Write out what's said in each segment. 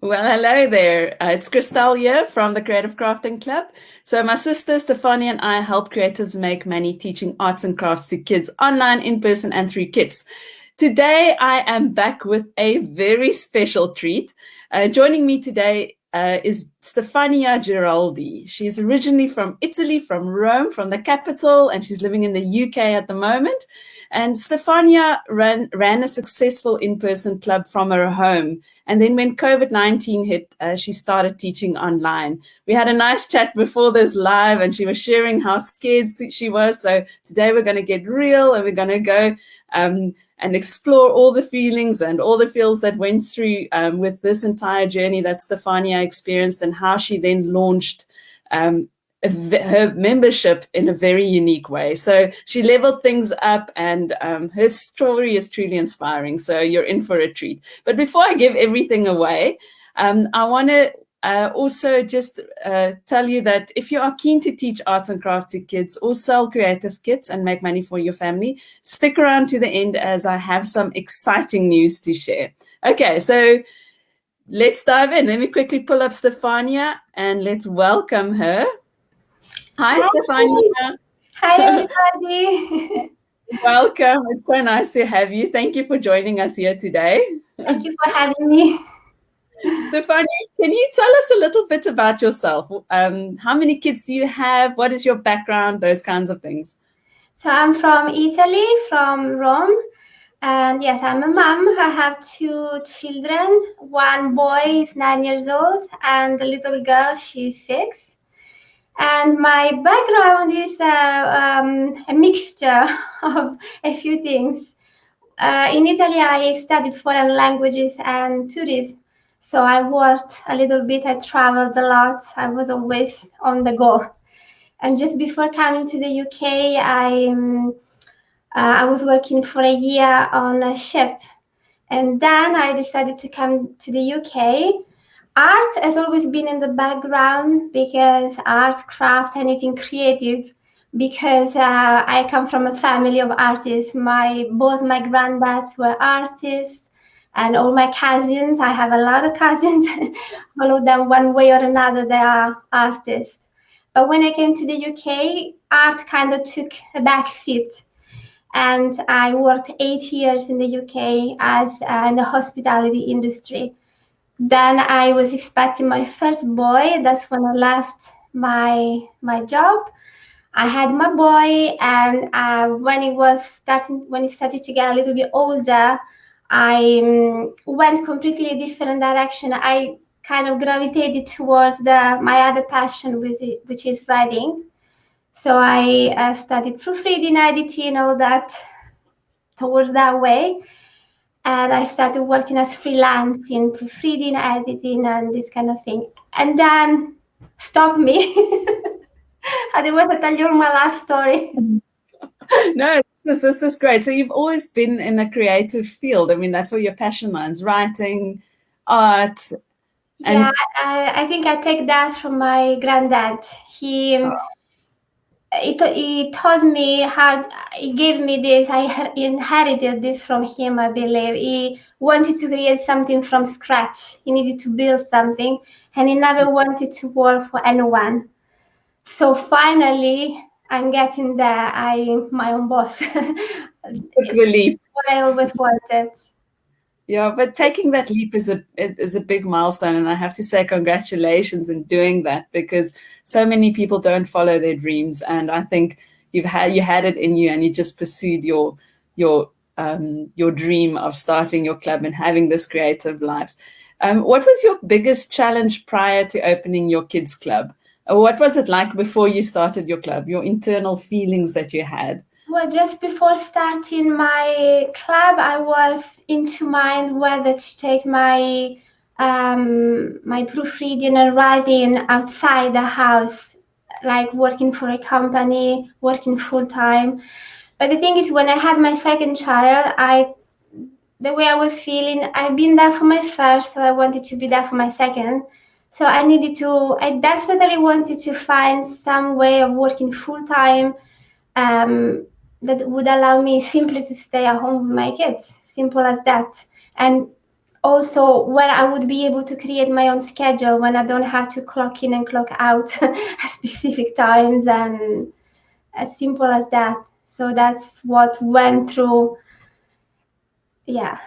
Well, hello there. It's Christelle here from the Creative Crafting Club. So my sister Stefania and I help creatives make money teaching arts and crafts to kids online, in person, and through kits. Today, I am back with a very special treat. Joining me today is Stefania Giraldi. She's originally from Italy, from Rome, from the capital, and she's living in the UK at the moment. And Stefania ran a successful in-person club from her home. And then when COVID-19 hit, she started teaching online. We had a nice chat before this live, and she was sharing how scared she was. So today we're going to get real, and we're going to go and explore all the feelings and all the feels that went through with this entire journey that Stefania experienced, and how she then launched her membership in a very unique way. So she leveled things up, and her story is truly inspiring. So you're in for a treat. But before I give everything away, I want to also just tell you that if you are keen to teach arts and crafts to kids or sell creative kits and make money for your family, stick around to the end, as I have some exciting news to share. Okay, so let's dive in. Let me quickly pull up Stefania and let's welcome her. Hi, Stefania. Hi, everybody. Welcome. It's so nice to have you. Thank you for joining us here today. Thank you for having me. Stefania, can you tell us a little bit about yourself? How many kids do you have? What is your background? Those kinds of things. So I'm from Italy, from Rome. And yes, I'm a mom. I have two children. One boy is 9 years old, and the little girl, she's 6. And my background is a mixture of a few things. In Italy, I studied foreign languages and tourism. So I worked a little bit, I traveled a lot, I was always on the go. And just before coming to the UK, I was working for a year on a ship. And then I decided to come to the UK. Art has always been in the background, because art, craft, anything creative, because I come from a family of artists. Both my granddads were artists, and all my cousins, I have a lot of cousins, all of them one way or another, they are artists. But when I came to the UK, art kind of took a back seat. And I worked 8 years in the UK as in the hospitality industry. Then I was expecting my first boy. That's when I left my job. I had my boy, and when he started to get a little bit older, I went completely a different direction. I kind of gravitated towards my other passion, which is writing. So I studied proofreading, editing, all that towards that way. And I started working as freelance in proofreading, editing, and this kind of thing. And then stop me. Otherwise, I tell you my life story. No, this is great. So you've always been in a creative field. I mean, that's where your passion lies: writing, art. Yeah, I think I take that from my granddad. He taught me how, he gave me this, I inherited this from him, I believe. He wanted to create something from scratch. He needed to build something, and he never wanted to work for anyone. So finally, I'm getting there. I'm my own boss. Took the leap. What I always wanted. Yeah, but taking that leap is a big milestone, and I have to say congratulations in doing that, because so many people don't follow their dreams, and I think you had it in you, and you just pursued your dream of starting your club and having this creative life. What was your biggest challenge prior to opening your kids' club? What was it like before you started your club? Your internal feelings that you had? Well, just before starting my club, I was into mind whether to take my my proofreading and writing outside the house, like working for a company, working full time. But the thing is, when I had my second child, the way I was feeling, I've been there for my first, so I wanted to be there for my second. So I desperately wanted to find some way of working full time. That would allow me simply to stay at home with my kids, simple as that. And also where I would be able to create my own schedule when I don't have to clock in and clock out at specific times, and as simple as that. So that's what went through. Yeah.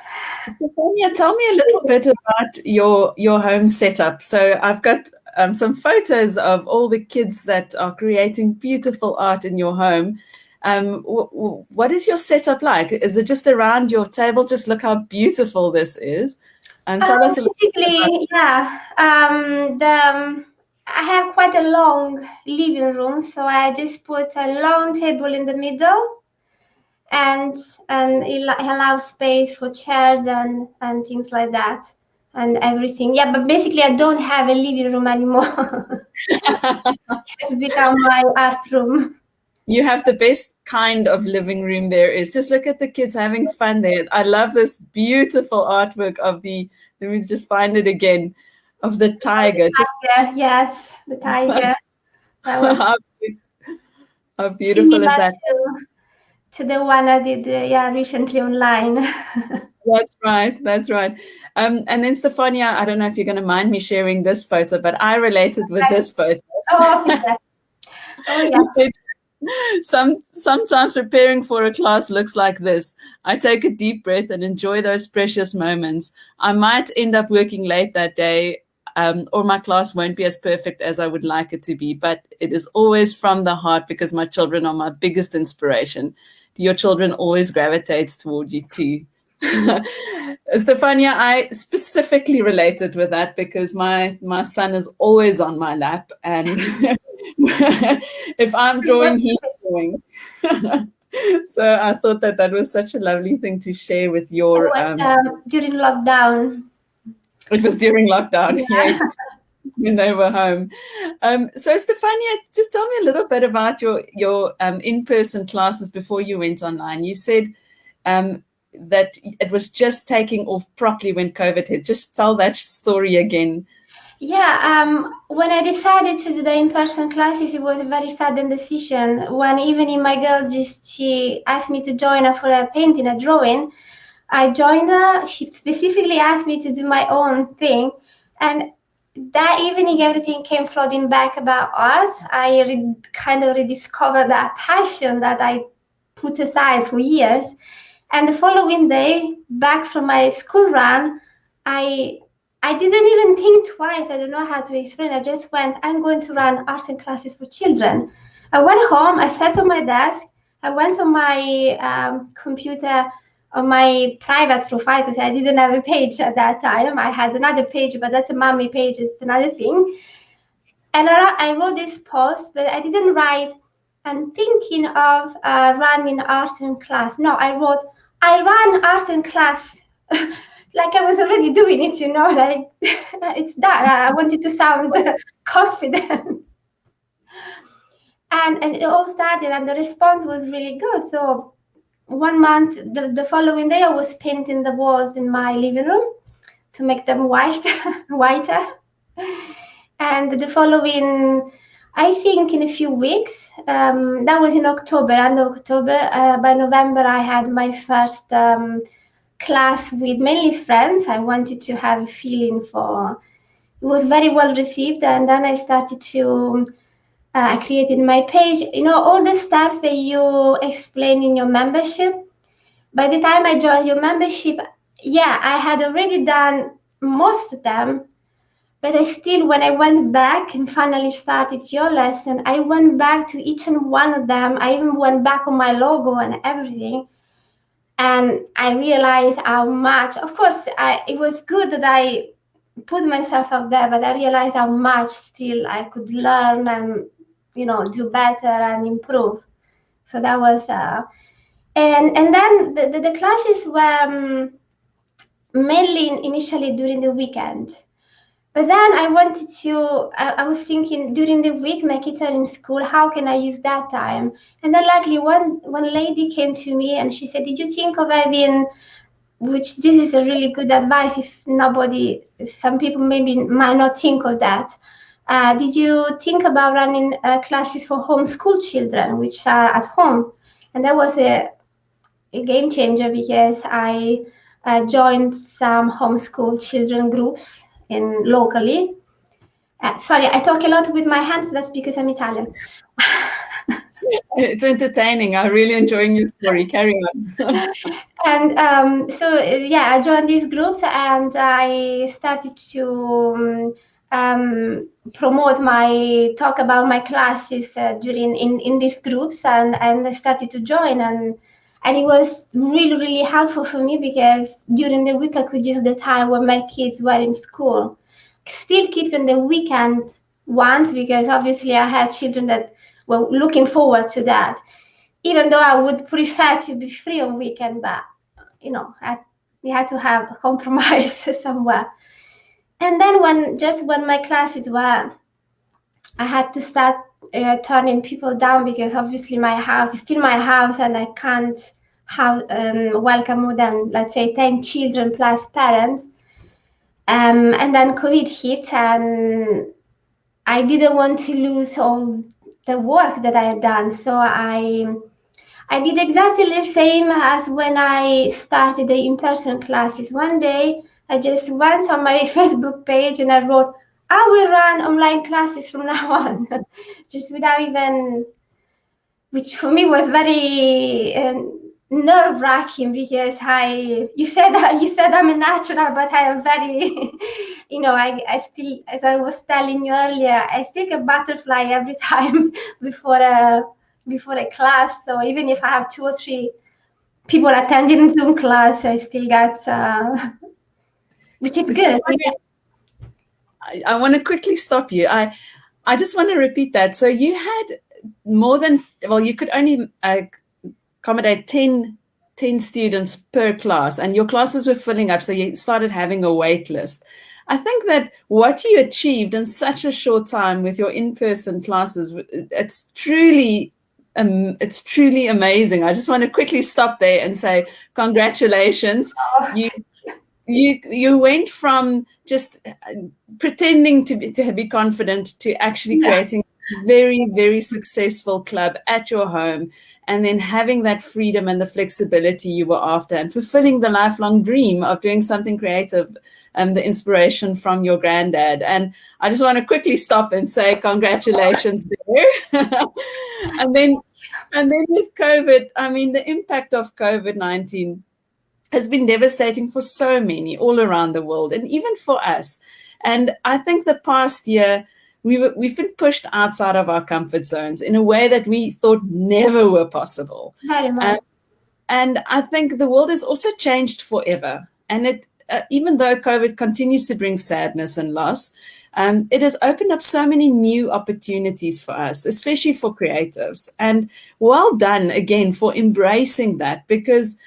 Stefania, tell me a little bit about your home setup. So I've got some photos of all the kids that are creating beautiful art in your home. What is your setup like? Is it just around your table? Just look how beautiful this is. And tell us a little bit about. Basically, yeah. I have quite a long living room, so I just put a long table in the middle, and it allows space for chairs and things like that, and everything. Yeah, but basically, I don't have a living room anymore. It's become my art room. You have the best kind of living room there is. Just look at the kids having fun there. I love this beautiful artwork of the, let me just find it again, of the tiger. Tiger, yes, the tiger. That was How, how beautiful is similar that? to the one I did, yeah, recently online. That's right. That's right. And then Stefania, I don't know if you're going to mind me sharing this photo, but I related with this photo. Oh, yeah. Oh, yeah. You said sometimes preparing for a class looks like this. I take a deep breath and enjoy those precious moments. I might end up working late that day, or my class won't be as perfect as I would like it to be, but it is always from the heart because my children are my biggest inspiration. Your children always gravitates toward you too. Stefania, I specifically related with that because my son is always on my lap, and if I'm drawing, he's drawing. So I thought that that was such a lovely thing to share with your. During lockdown. It was during lockdown, Yeah. yes, when they were home. So Stefania, just tell me a little bit about your in-person classes before you went online. You said that it was just taking off properly when COVID hit. Just tell that story again. Yeah, when I decided to do the in-person classes, it was a very sudden decision. When even my girl she asked me to join her for a painting, a drawing, I joined her. She specifically asked me to do my own thing, and that evening everything came flooding back about art. I kind of rediscovered that passion that I put aside for years. And the following day, back from my school run, I didn't even think twice. I don't know how to explain. I just went, I'm going to run art and classes for children. I went home, I sat on my desk, I went on my computer, on my private profile, because I didn't have a page at that time. I had another page, but that's a mommy page, it's another thing. And I wrote this post, but I didn't write, I'm thinking of running art and class. No, I wrote, I ran art and class. Like I was already doing it, like it's that. I wanted to sound confident. And it all started, and the response was really good. So 1 month, the following day, I was painting the walls in my living room to make them whiter. And the following, I think in a few weeks, that was in October, end of October. By November, I had my first class with mainly friends. I wanted to have a feeling for, it was very well received. And then I started to, I created my page, all the steps that you explain in your membership. By the time I joined your membership, yeah, I had already done most of them. But I still, when I went back and finally started your lesson, I went back to each and one of them. I even went back on my logo and everything. And I realized how much, of course, it was good that I put myself out there, but I realized how much still I could learn and, do better and improve. So that was, and then the classes were mainly initially during the weekend. But then I wanted to, I was thinking during the week, my kids are in school, how can I use that time? And then luckily one lady came to me and she said, did you think of having, which this is a really good advice if some people maybe might not think of that. Did you think about running classes for homeschooled children, which are at home? And that was a game changer because I joined some homeschool children groups locally. Sorry, I talk a lot with my hands. That's because I'm Italian. It's entertaining. I'm really enjoying your story. Carry on. And so, yeah, I joined these groups and I started to promote talk about my classes in these groups, and I started to join, and it was really, really helpful for me because during the week I could use the time when my kids were in school, still keeping the weekend ones, because obviously I had children that were looking forward to that, even though I would prefer to be free on weekend, but we had to have a compromise somewhere. And then when my classes were, I had to start turning people down, because obviously my house is still my house and I can't welcome more than, let's say, 10 children plus parents. And then COVID hit, and I didn't want to lose all the work that I had done. So I did exactly the same as when I started the in-person classes. One day, I just went on my Facebook page and I wrote, I will run online classes from now on, just without even, which for me was very nerve-wracking, because you said I'm a natural, but I am very, I still, as I was telling you earlier, I still get butterfly every time before a class. So even if I have 2 or 3 people attending Zoom class, I still get, which is good. I want to quickly stop you. I just want to repeat that. So you had more than, well, you could only accommodate 10 students per class, and your classes were filling up. So you started having a wait list. I think that what you achieved in such a short time with your in-person classes, it's truly amazing. I just want to quickly stop there and say congratulations. You went from just pretending to be confident to actually creating a very, very successful club at your home, and then having that freedom and the flexibility you were after, and fulfilling the lifelong dream of doing something creative, the inspiration from your granddad. And I just want to quickly stop and say congratulations there. and then with COVID, I mean, the impact of COVID-19 has been devastating for so many all around the world, and even for us. And I think the past year, we've been pushed outside of our comfort zones in a way that we thought never were possible. Very much. And I think the world has also changed forever. And even though COVID continues to bring sadness and loss, it has opened up so many new opportunities for us, especially for creatives. And well done again for embracing that, because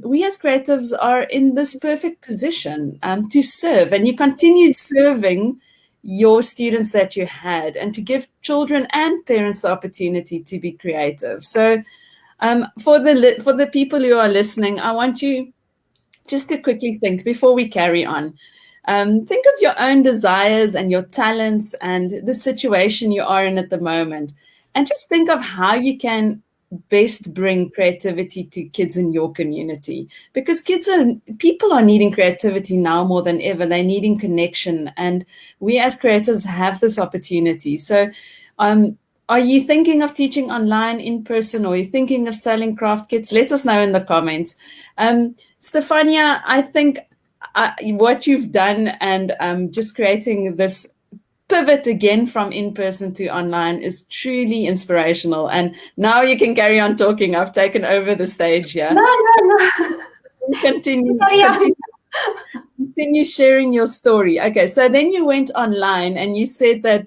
we as creatives are in this perfect position to serve, and you continued serving your students that you had, and to give children and parents the opportunity to be creative. So for the people who are listening, I want you just to quickly think before we carry on. Think of your own desires and your talents and the situation you are in at the moment, and just think of how you can best bring creativity to kids in your community, because people are needing creativity now more than ever. They're needing connection, and we as creatives have this opportunity. So are you thinking of teaching online, in person, or are you thinking of selling craft kits? Let us know in the comments. Stefania, I think what you've done, and just creating this pivot again from in-person to online, is truly inspirational. And now you can carry on talking. I've taken over the stage here. No. Continue sharing your story. Okay, so then you went online, and you said that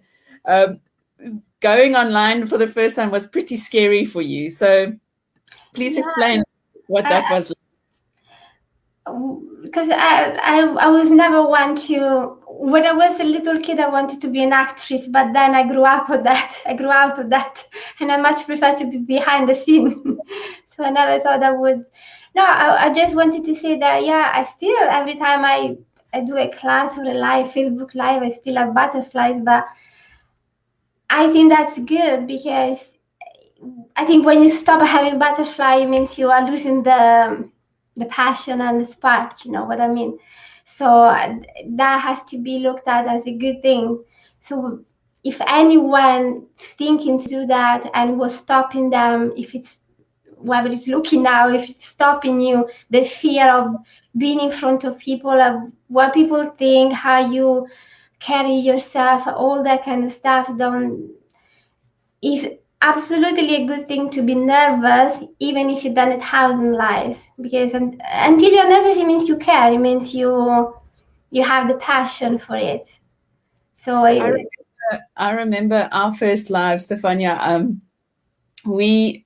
going online for the first time was pretty scary for you. So please explain what that was like. Because I was never one to, when I was a little kid, I wanted to be an actress, but then I grew out of that, and I much prefer to be behind the scene. So I never thought I would. No, I just wanted to say that, I still, every time I do a class or a Facebook live, I still have butterflies, but I think that's good, because I think when you stop having butterfly, it means you are losing the passion and the spark, you know what I mean? So that has to be looked at as a good thing. So if anyone thinking to do that and was stopping them, if it's whether it's looking now, if it's stopping you, the fear of being in front of people, of what people think, how you carry yourself, all that kind of stuff, don't is absolutely a good thing to be nervous, even if you've done 1,000 lies. Because until you're nervous, it means you care. It means you have the passion for it. So I remember our first live, Stefania. We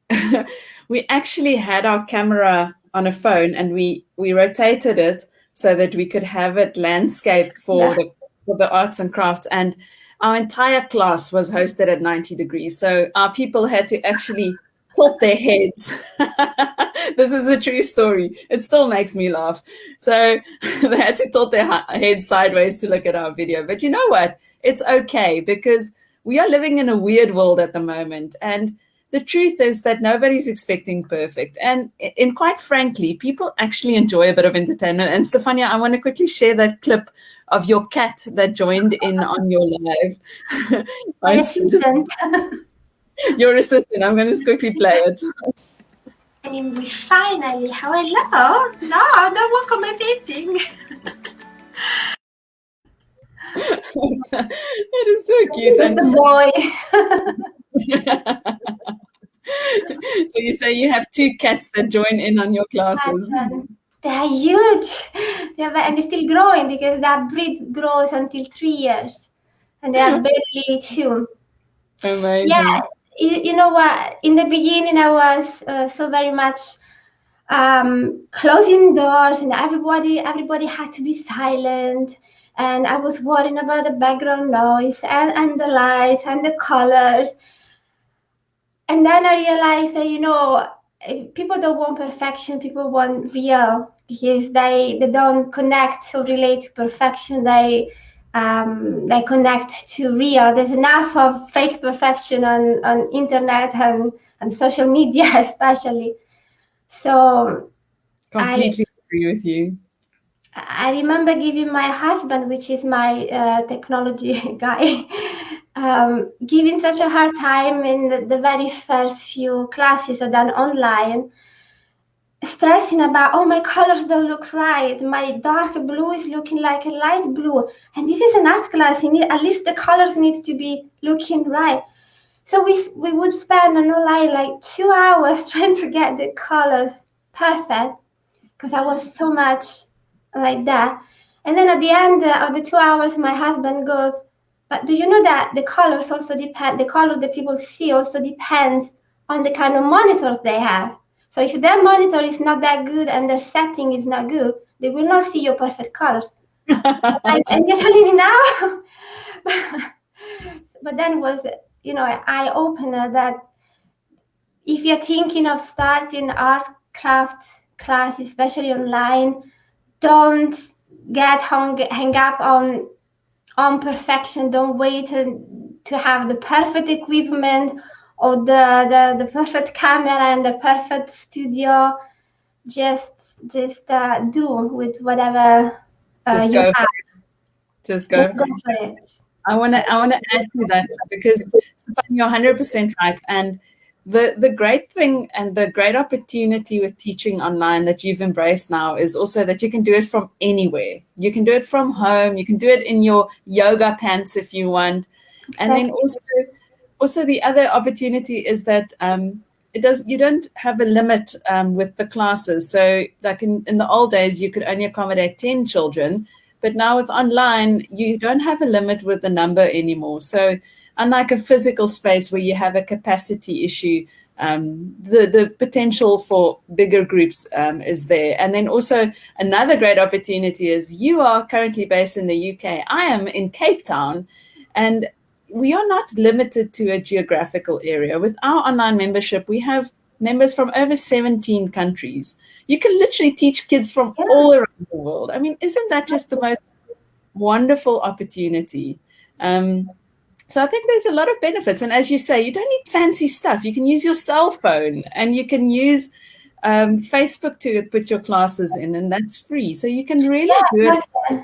we actually had our camera on a phone, and we rotated it so that we could have it landscape for the arts and crafts, and our entire class was hosted at 90 degrees, so our people had to actually tilt their heads. This is a true story. It still makes me laugh. So they had to tilt their heads sideways to look at our video. But you know what? It's okay, because we are living in a weird world at the moment, and the truth is that nobody's expecting perfect. And quite frankly, people actually enjoy a bit of entertainment. And Stefania, I want to quickly share that clip of your cat that joined in on your live. my assistant. Your assistant. I'm going to just quickly play it. And we finally, hello. No, don't walk on my meeting. That is so cute. And the boy. So you say you have 2 cats that join in on your classes. They are huge. And they're still growing, because that breed grows until 3 years. And they are barely 2. Amazing. Yeah, you know what? In the beginning, I was so very much closing doors, and everybody had to be silent. And I was worrying about the background noise and the lights and the colors. And then I realized that, you know, people don't want perfection. People want real, because they don't connect or relate to perfection. They connect to real. There's enough of fake perfection on internet and social media, especially. So completely agree with you. I remember giving my husband, which is my technology guy, giving such a hard time in the very first few classes I done online, stressing about, oh, my colors don't look right. My dark blue is looking like a light blue. And this is an art class. At least the colors needs to be looking right. So we would spend on online like 2 hours trying to get the colors perfect, because I was so much like that. And then at the end of the 2 hours, my husband goes, but do you know that the colors also depend, the color that people see also depends on the kind of monitors they have. So if their monitor is not that good and their setting is not good, they will not see your perfect colors. And you're telling me now? But then was, you know, an eye-opener that if you're thinking of starting art craft class, especially online, don't get hung up on perfection. Don't wait to have the perfect equipment or the perfect camera and the perfect studio. Just do with whatever Just you go have. Just go for it. I want to add to that, because Stefan, you're 100% right. And the great thing and the great opportunity with teaching online that you've embraced now is also that you can do it from anywhere. You can do it from home. You can do it in your yoga pants if you want. And then also the other opportunity is that you don't have a limit with the classes. So like in the old days, you could only accommodate 10 children. But now with online, you don't have a limit with the number anymore. So unlike a physical space where you have a capacity issue, the potential for bigger groups is there. And then also another great opportunity is you are currently based in the UK. I am in Cape Town, and we are not limited to a geographical area. With our online membership, we have members from over 17 countries. You can literally teach kids from all around the world. I mean, isn't that just the most wonderful opportunity? So I think there's a lot of benefits. And as you say, you don't need fancy stuff. You can use your cell phone, and you can use Facebook to put your classes in, and that's free. So you can really do Yeah, it.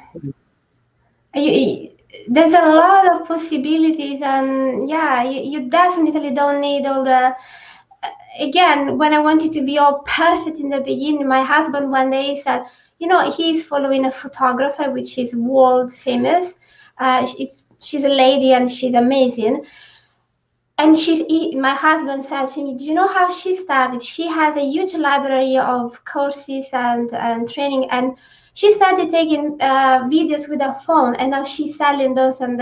exactly. There's a lot of possibilities, and yeah, you definitely don't need all the. Again, when I wanted to be all perfect in the beginning, my husband one day said, he's following a photographer which is world famous. She's a lady and she's amazing. And my husband said to me, do you know how she started? She has a huge library of courses and training, and she started taking videos with her phone, and now she's selling those, and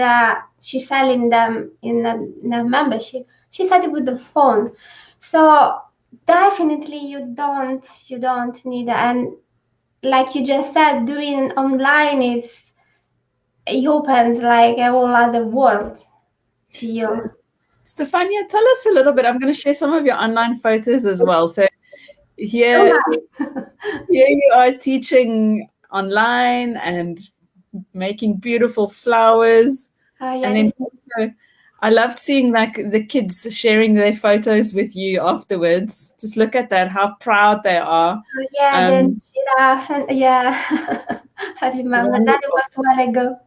she's selling them in a membership. She started with the phone. So definitely you don't need, and like you just said, doing online it opens like a whole other world to you. Stefania, tell us a little bit. I'm going to share some of your online photos as well. So Oh here, my. here you are teaching online and making beautiful flowers. And Yeah, then also, I loved seeing like the kids sharing their photos with you afterwards. Just look at that, how proud they are. yeah, then Um, giraffe, and yeah, I it's remember that it wonderful. was a while ago.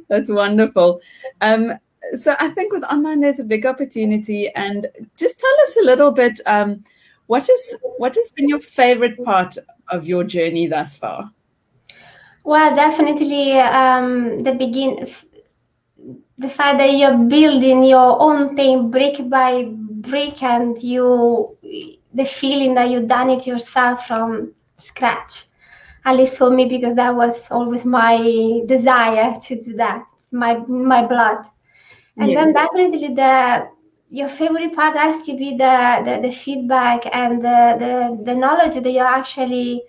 That's wonderful. Um, so I think with online, there's a big opportunity. And just tell us a little bit, what has been your favorite part of your journey thus far? Well, definitely the fact that you're building your own thing brick by brick, and the feeling that you've done it yourself from scratch. At least for me, because that was always my desire to do that. It's my blood. And then Yes. definitely your favorite part has to be the feedback and the knowledge that you're actually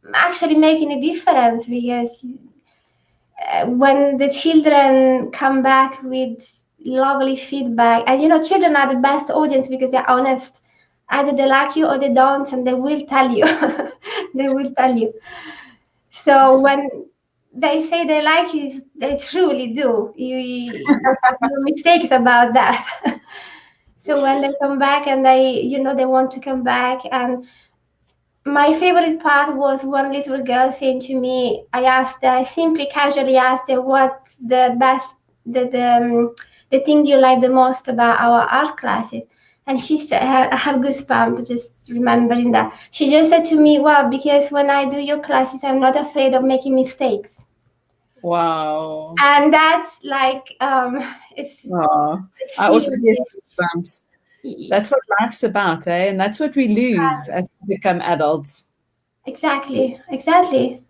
making a difference, because when the children come back with lovely feedback, and children are the best audience because they're honest. Either they like you or they don't, and they will tell you. They will tell you. So when they say they like you, they truly do. There's no mistakes about that. So when they come back and they want to come back, and my favorite part was one little girl saying to me, I simply casually asked her what the thing you like the most about our art classes. And she said, I have goosebumps just remembering that. She just said to me, well, because when I do your classes, I'm not afraid of making mistakes. Wow. And that's like, it's Wow. the I also feeling. get goosebumps. That's what life's about, eh? And that's what we lose as we become adults. Exactly, exactly.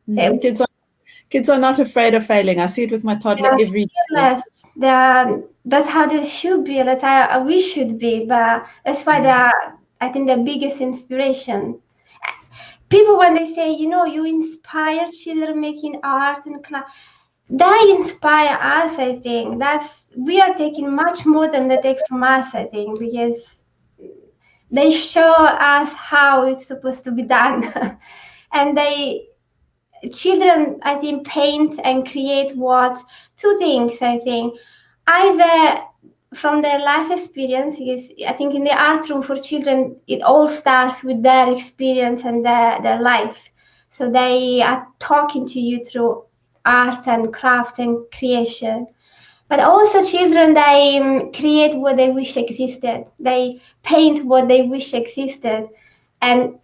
They Kids are not afraid of failing. I see it with my toddler are every day. fearless. That's how they should be. That's how we should be. But that's why they are, I think, the biggest inspiration. People, when they say, you inspire children making art and class, they inspire us. I think we are taking much more than they take from us. I think, because they show us how it's supposed to be done, and children, I think, paint and create two things, I think. Either from their life experience, is I think in the art room for children, it all starts with their experience and their life. So they are talking to you through art and craft and creation. But also children, they create what they wish existed. They paint what they wish existed. And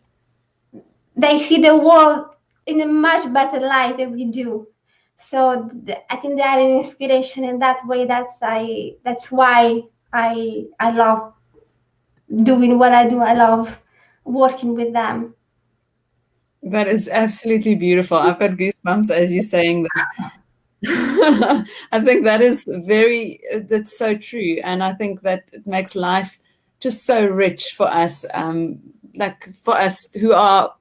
they see the world in a much better light than we do. So I think they are an inspiration in that way. That's why I love doing what I do. I love working with them. That is absolutely beautiful. I've got goosebumps as you're saying this. I think that's so true. And I think that it makes life just so rich for us, like for us who are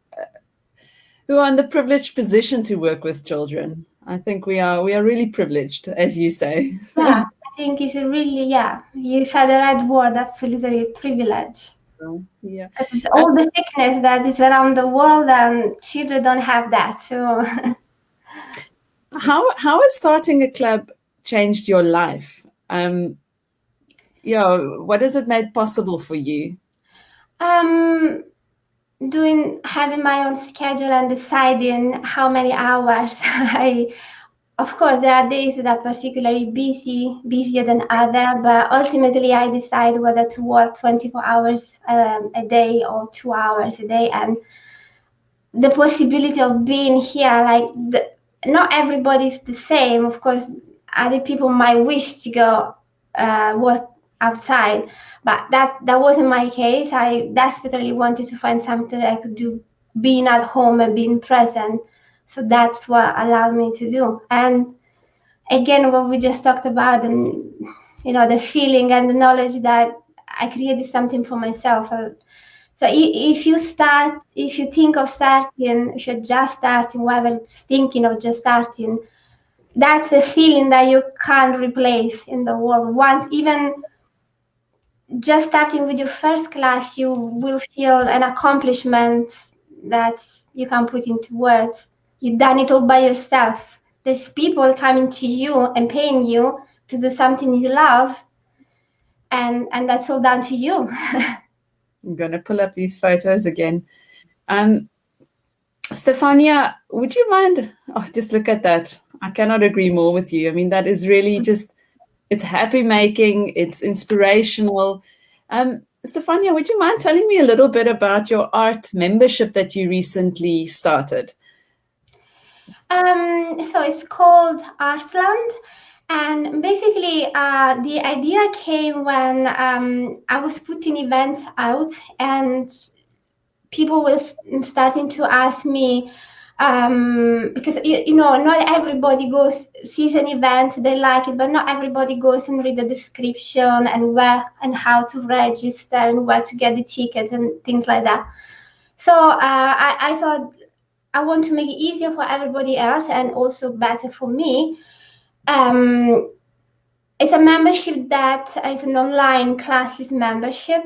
in the privileged position to work with children. I think we are really privileged, as you say. Yeah, I think it's a really, yeah. You said the right word. Absolutely, privilege. Yeah. And Um, all the thickness that is around the world, and children don't have that. So how has starting a club changed your life? What has it made possible for you? having my own schedule and deciding how many hours of course, there are days that are particularly busier than other, but ultimately I decide whether to work 24 hours a day or 2 hours a day. And the possibility of being here, not everybody's the same. Of course, other people might wish to go work outside, but that wasn't my case. I desperately wanted to find something that I could do being at home and being present. So that's what allowed me to do. And again, what we just talked about, and the feeling and the knowledge that I created something for myself. So if you think of starting, if you're just starting, whoever it's thinking of just starting, that's a feeling that you can't replace in the world. Once, even just starting with your first class, you will feel an accomplishment that you can put into words. You've done it all by yourself. There's people coming to you and paying you to do something you love, and that's all down to you. I'm going to pull up these photos again. Stefania, would you mind? Oh, just look at that. I cannot agree more with you. I mean, that is really just, it's happy making, it's inspirational. Stefania, would you mind telling me a little bit about your art membership that you recently started? So it's called Artland. And basically, the idea came when I was putting events out, and people were starting to ask me, because not everybody sees an event, they like it, but not everybody goes and read the description and where and how to register and where to get the ticket and things like that. So I thought I want to make it easier for everybody else and also better for me. It's a membership that is an online classes membership.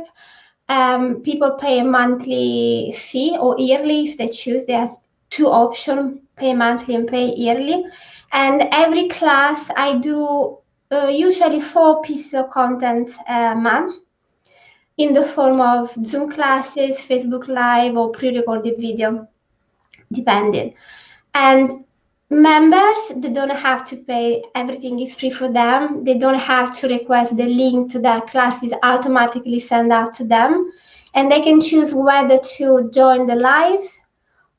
People pay a monthly fee or yearly if they choose. There's two options: pay monthly and pay yearly. And every class I do usually 4 pieces of content a month in the form of Zoom classes, Facebook Live, or pre-recorded video, depending. And members, they don't have to pay. Everything is free for them. They don't have to request the link to their classes automatically sent out to them. And they can choose whether to join the live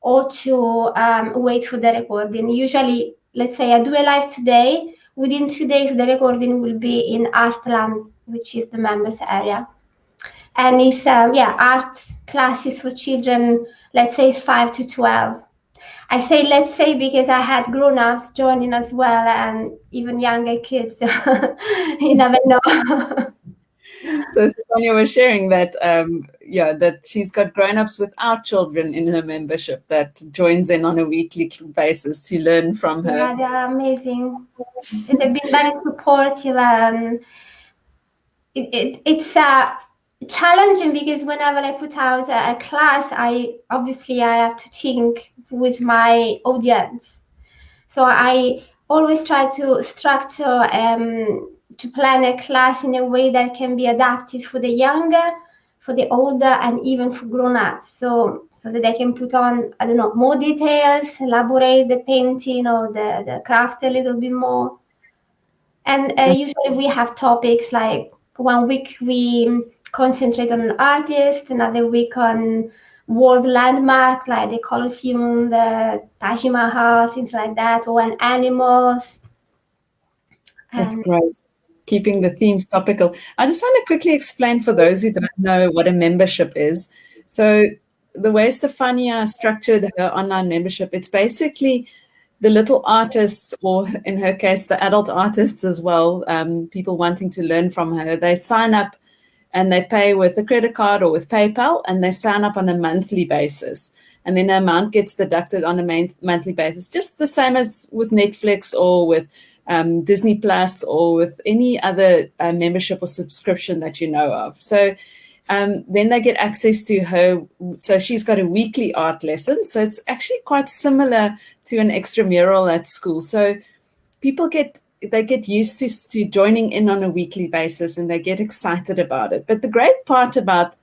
or to wait for the recording. Usually, let's say I do a live today. Within 2 days, the recording will be in Artland, which is the members area. And it's, art classes for children, let's say 5 to 12. I say let's say because I had grown-ups joining as well, and even younger kids. You never know. So Stefania was sharing that, that she's got grown-ups without children in her membership that joins in on a weekly basis to learn from her. Yeah, they are amazing. They've been very supportive, and it's challenging because whenever I put out a class, I have to think with my audience. So I always try to structure to plan a class in a way that can be adapted for the younger, for the older, and even for grown-ups. So that they can put on, I don't know, more details, elaborate the painting or the craft a little bit more. And usually we have topics like 1 week we concentrate on an artist, another week on world landmark like the Colosseum, the Taj Mahal, things like that, or on animals. That's great. Keeping the themes topical. I just want to quickly explain for those who don't know what a membership is. So the way Stefania structured her online membership, it's basically the little artists, or in her case, the adult artists as well, people wanting to learn from her, they sign up and they pay with a credit card or with PayPal, and they sign up on a monthly basis. And then the amount gets deducted on a monthly basis, just the same as with Netflix or with Disney Plus or with any other membership or subscription that you know of. So then they get access to her. So she's got a weekly art lesson. So it's actually quite similar to an extramural at school. So people get used to joining in on a weekly basis, and they get excited about it. But the great part about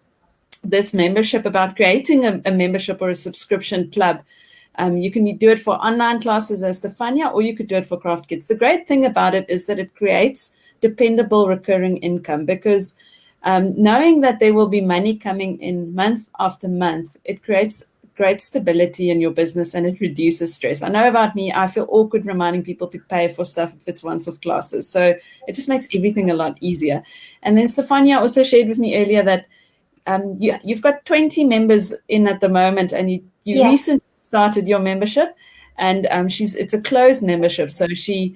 this membership, about creating a membership or a subscription club. You can do it for online classes as Stefania, or you could do it for Craft Kids. The great thing about it is that it creates dependable recurring income, because knowing that there will be money coming in month after month, it creates great stability in your business and it reduces stress. I know about me, I feel awkward reminding people to pay for stuff if it's once-off classes. So it just makes everything a lot easier. And then Stefania also shared with me earlier that you've got 20 members in at the moment, and you recently started your membership, and it's a closed membership, so she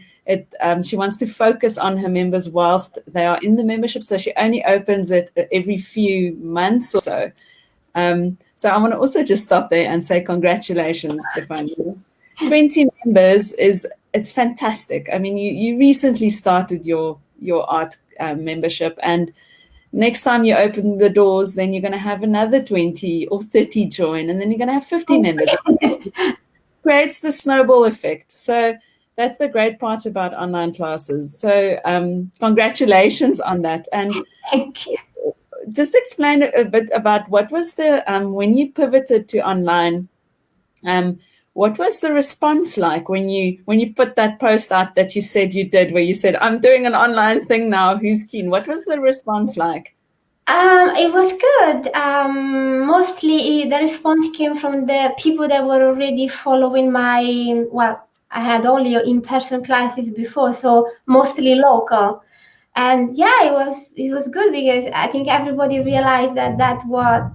wants to focus on her members whilst they are in the membership, so she only opens it every few months or so. So I want to also just stop there and say congratulations, Stefania. 20 members it's fantastic. I mean, you recently started your art membership, and next time you open the doors, then you're going to have another 20 or 30 join, and then you're going to have 50 members. It creates the snowball effect. So that's the great part about online classes. So congratulations on that. And just explain a bit about what was the, when you pivoted to online, what was the response like when you put that post out that you said you did, where you said, I'm doing an online thing now, who's keen? What was the response like? It was good. Mostly the response came from the people that were already following I had only in-person classes before, so mostly local. And yeah, it was good, because I think everybody realized that's what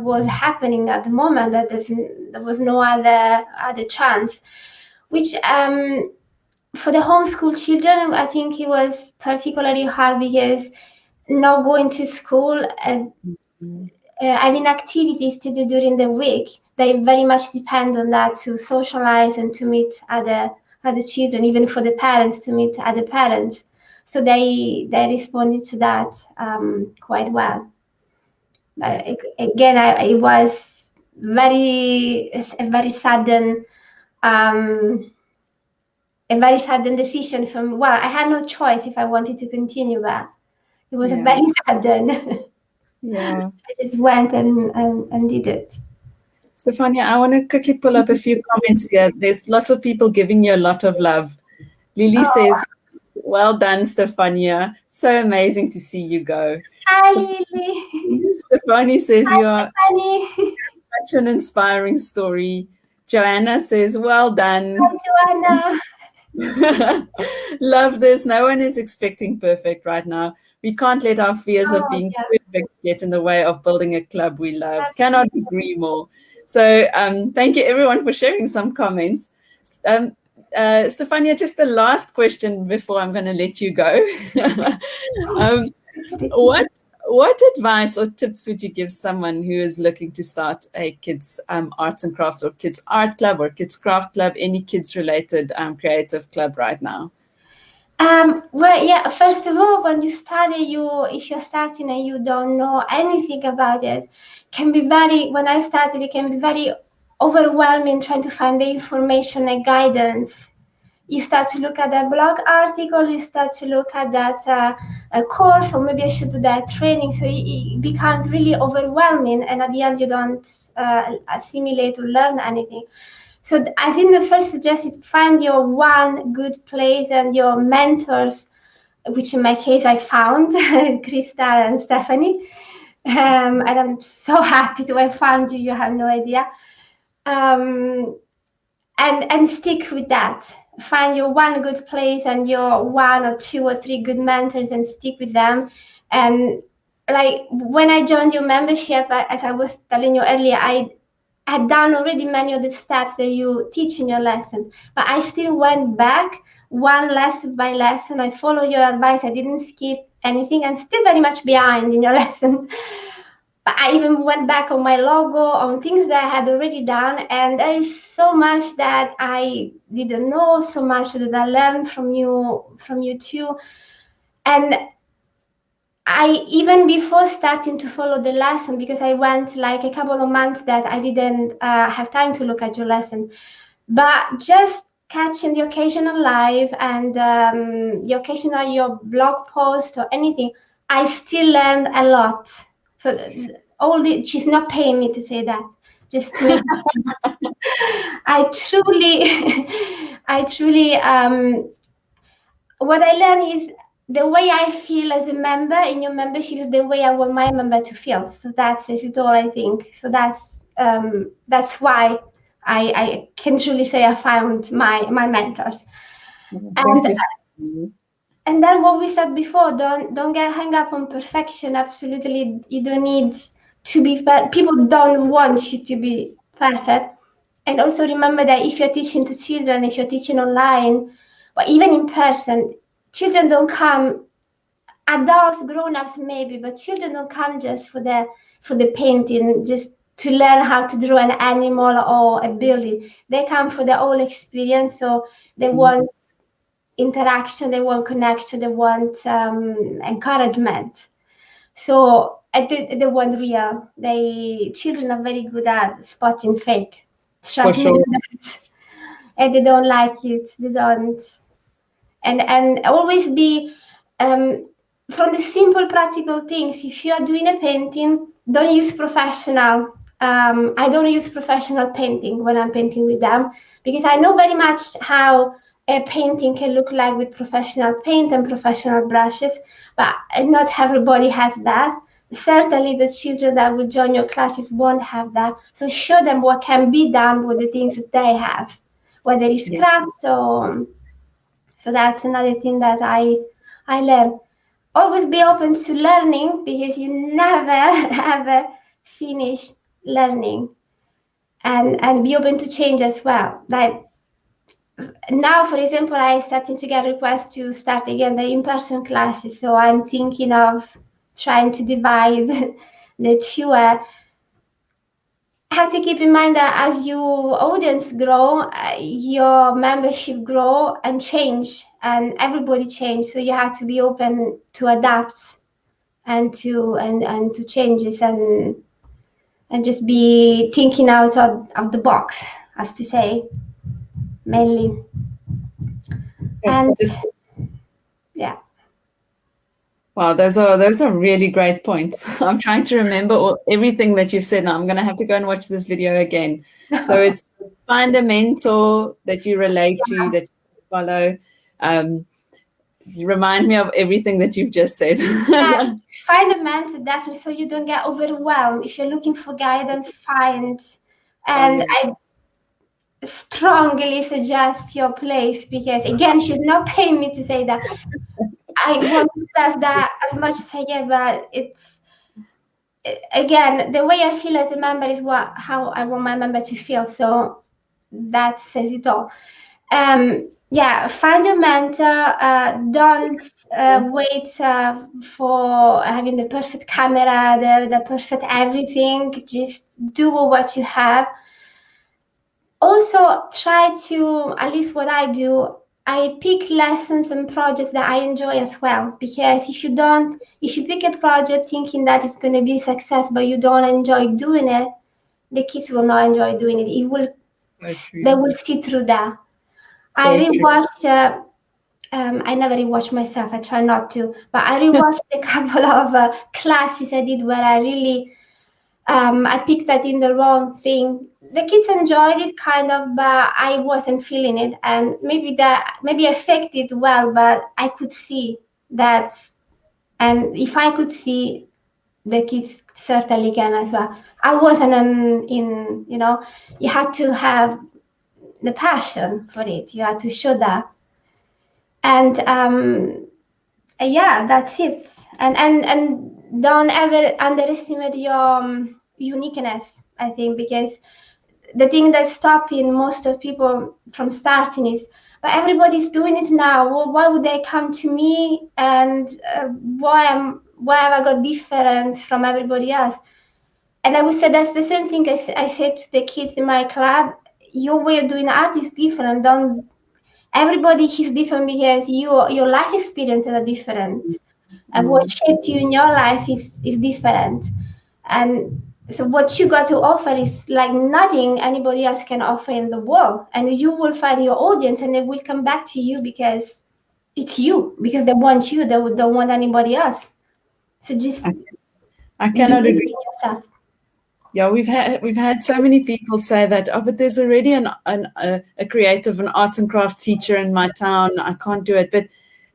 was happening at the moment, that there was no other chance, which for the homeschool children, I think it was particularly hard, because not going to school and having activities to do during the week, they very much depend on that to socialize and to meet other children, even for the parents to meet other parents. So they responded to that quite well. Again, it was a very sudden decision from, well, I had no choice if I wanted to continue, but it was a very sudden. Yeah. I just went and did it. Stefania, I want to quickly pull up a few comments here. There's lots of people giving you a lot of love. Lily says, well done, Stefania. So amazing to see you go. Hi, Lily. Stefania says, you are Stefanie. such an inspiring story. Joanna says, well done. Hi, Joanna. Love this. No one is expecting perfect right now. We can't let our fears of being perfect get in the way of building a club we love. Cannot agree more. So thank you, everyone, for sharing some comments. Stefania, just the last question before I'm going to let you go. What advice or tips would you give someone who is looking to start a kids arts and crafts, or kids art club, or kids craft club, any kids related creative club right now? Well, yeah, first of all, when you study, if you're starting and you don't know anything about it, when I started, it can be very overwhelming trying to find the information and guidance. You start to look at that blog article, you start to look at that course, or maybe I should do that training. So it becomes really overwhelming, and at the end, you don't assimilate or learn anything. So I think the first suggestion is find your one good place and your mentors, which in my case I found, Christelle and Stefanie. And I'm so happy to have found you. You have no idea. And stick with that. Find your one good place and your one or two or three good mentors, and stick with them. And like when I joined your membership, as I was telling you earlier, I had done already many of the steps that you teach in your lesson, but I still went back one lesson by lesson. I followed your advice. I didn't skip anything. I'm still very much behind in your lesson. But I even went back on my logo, on things that I had already done. And there is so much that I didn't know, so much that I learned from you too. And I, even before starting to follow the lesson, because I went like a couple of months that I didn't have time to look at your lesson, but just catching the occasional live and the occasional your blog post or anything, I still learned a lot. So she's not paying me to say that. Just to make I truly, what I learned is the way I feel as a member in your membership is the way I want my member to feel. So that's it all, I think. So that's why I can truly say I found my mentors. Thank you. And then what we said before, don't get hung up on perfection. Absolutely, you don't need to be people don't want you to be perfect. And also remember that if you're teaching to children, if you're teaching online, or even in person, children don't come, adults, grown-ups maybe, but children don't come just for the painting, just to learn how to draw an animal or a building. They come for the whole experience. So they want interaction, they want connection, they want encouragement. So they want real. Children are very good at spotting fake. Trust me. And they don't like it. They don't. And always be from the simple practical things. If you are doing a painting, don't use professional. I don't use professional painting when I'm painting with them, because I know very much how a painting can look like with professional paint and professional brushes, but not everybody has that. Certainly the children that will join your classes won't have that. So show them what can be done with the things that they have, whether it's craft or... So that's another thing that I learned. Always be open to learning, because you never ever finish learning, and be open to change as well. Like now, for example, I starting to get requests to start again the in-person classes. So I'm thinking of trying to divide the two. Have to keep in mind that as your audience grow, your membership grow and change, and everybody change. So you have to be open to adapt and to changes, and just be thinking out of the box, as to say, mainly. And yeah. Wow, those are really great points. I'm trying to remember everything that you've said now. I'm going to have to go and watch this video again. So it's find a mentor that you relate to, that you follow. Remind me of everything that you've just said. Find a mentor, definitely, so you don't get overwhelmed. If you're looking for guidance, find. And I strongly suggest your place, because again, she's not paying me to say that. I want to stress that as much as I can, but it's, again, the way I feel as a member is how I want my member to feel. So that says it all. Yeah, find your mentor. Don't wait for having the perfect camera, the perfect everything. Just do what you have. Also, try to, at least what I do, I pick lessons and projects that I enjoy as well. Because if you pick a project thinking that it's going to be a success, but you don't enjoy doing it, the kids will not enjoy doing it. They will see through that. I rewatched. I never rewatch myself. I try not to, but I rewatched a couple of classes I did where I really, I picked that in the wrong thing. The kids enjoyed it kind of, but I wasn't feeling it, and maybe I faked it well, but I could see that, and if I could see, the kids certainly can as well. I wasn't in, you had to have the passion for it. You had to show that. And yeah, that's it. And don't ever underestimate your uniqueness, I think, because the thing that's stopping most of people from starting is, but everybody's doing it now. Well, why would they come to me? And why have I got different from everybody else? And I would say that's the same thing I said to the kids in my club. Your way of doing art is different. Everybody is different, because your life experiences are different, and what shaped you in your life is different. And so what you got to offer is like nothing anybody else can offer in the world, and you will find your audience, and they will come back to you because it's you, because they want you. They don't want anybody else. So just I cannot believe agree. in yourself. Yeah, we've had so many people say that, oh, but there's already a creative, an arts and crafts teacher in my town. I can't do it. But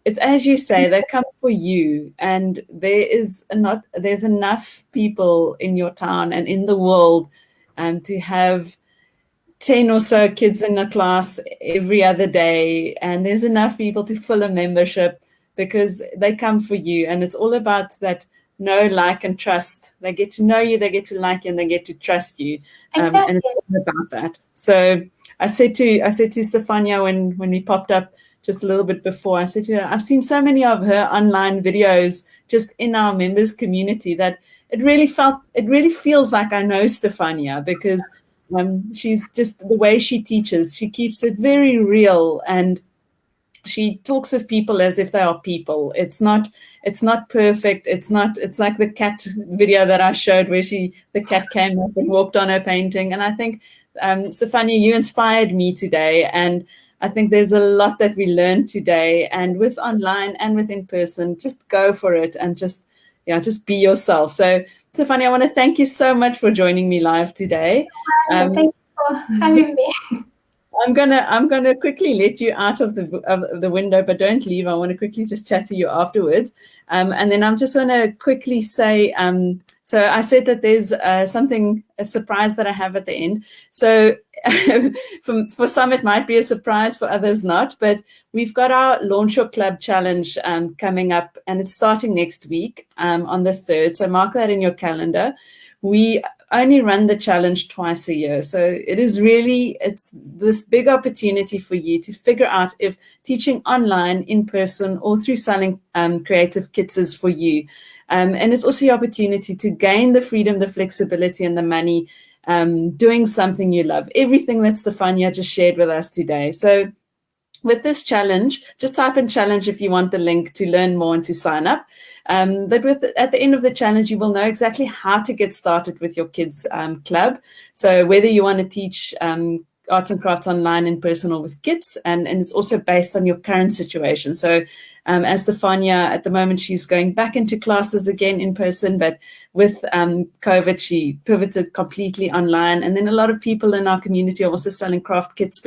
it's as you say, they come for you, and there's enough people in your town and in the world to have 10 or so kids in a class every other day, and there's enough people to fill a membership because they come for you, and it's all about that know, like, and trust. They get to know you, they get to like you, and they get to trust you, Exactly. and it's all about that. So I said to Stefania when we popped up just a little bit before, I said to her, I've seen so many of her online videos just in our members community that it really feels like I know Stefania, because she's just, the way she teaches, she keeps it very real, and she talks with people as if they are people. It's not perfect. It's like the cat video that I showed where the cat came up and walked on her painting. And I think, Stefania, you inspired me today. And I think there's a lot that we learned today, and with online and with in person, just go for it and just be yourself. So Stefania, I want to thank you so much for joining me live today. Thank you for having me. I'm gonna quickly let you out of the window, but don't leave. I want to quickly just chat to you afterwards, and then I'm just gonna quickly say. So I said that there's a surprise that I have at the end. So for some it might be a surprise, for others not. But we've got our Launch Your Club challenge coming up, and it's starting next week on the 3rd. So mark that in your calendar. We only run the challenge twice a year. So it's this big opportunity for you to figure out if teaching online, in person, or through selling creative kits is for you. And it's also your opportunity to gain the freedom, the flexibility, and the money doing something you love. Everything that Stefania just shared with us today. So with this challenge, just type in challenge if you want the link to learn more and to sign up. But at the end of the challenge, you will know exactly how to get started with your kids' club. So whether you want to teach arts and crafts online, in person, or with kids, and it's also based on your current situation. So as Stefania, at the moment, she's going back into classes again in person, but with COVID, she pivoted completely online. And then a lot of people in our community are also selling craft kits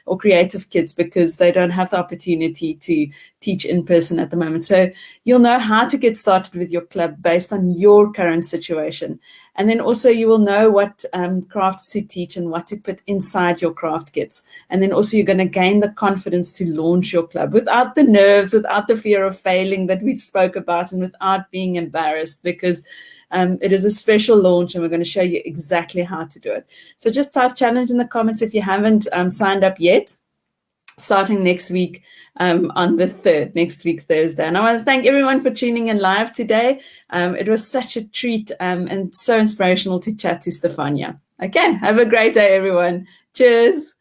or creative kits because they don't have the opportunity to teach in person at the moment. So you'll know how to get started with your club based on your current situation. And then also you will know what crafts to teach and what to put inside your craft kits. And then also you're going to gain the confidence to launch your club without the nerves, without the fear of failing that we spoke about, and without being embarrassed, because it is a special launch and we're going to show you exactly how to do it. So just type challenge in the comments if you haven't signed up yet, starting next week on the 3rd, next week, Thursday. And I want to thank everyone for tuning in live today. It was such a treat and so inspirational to chat to Stefania. Okay, have a great day, everyone. Cheers.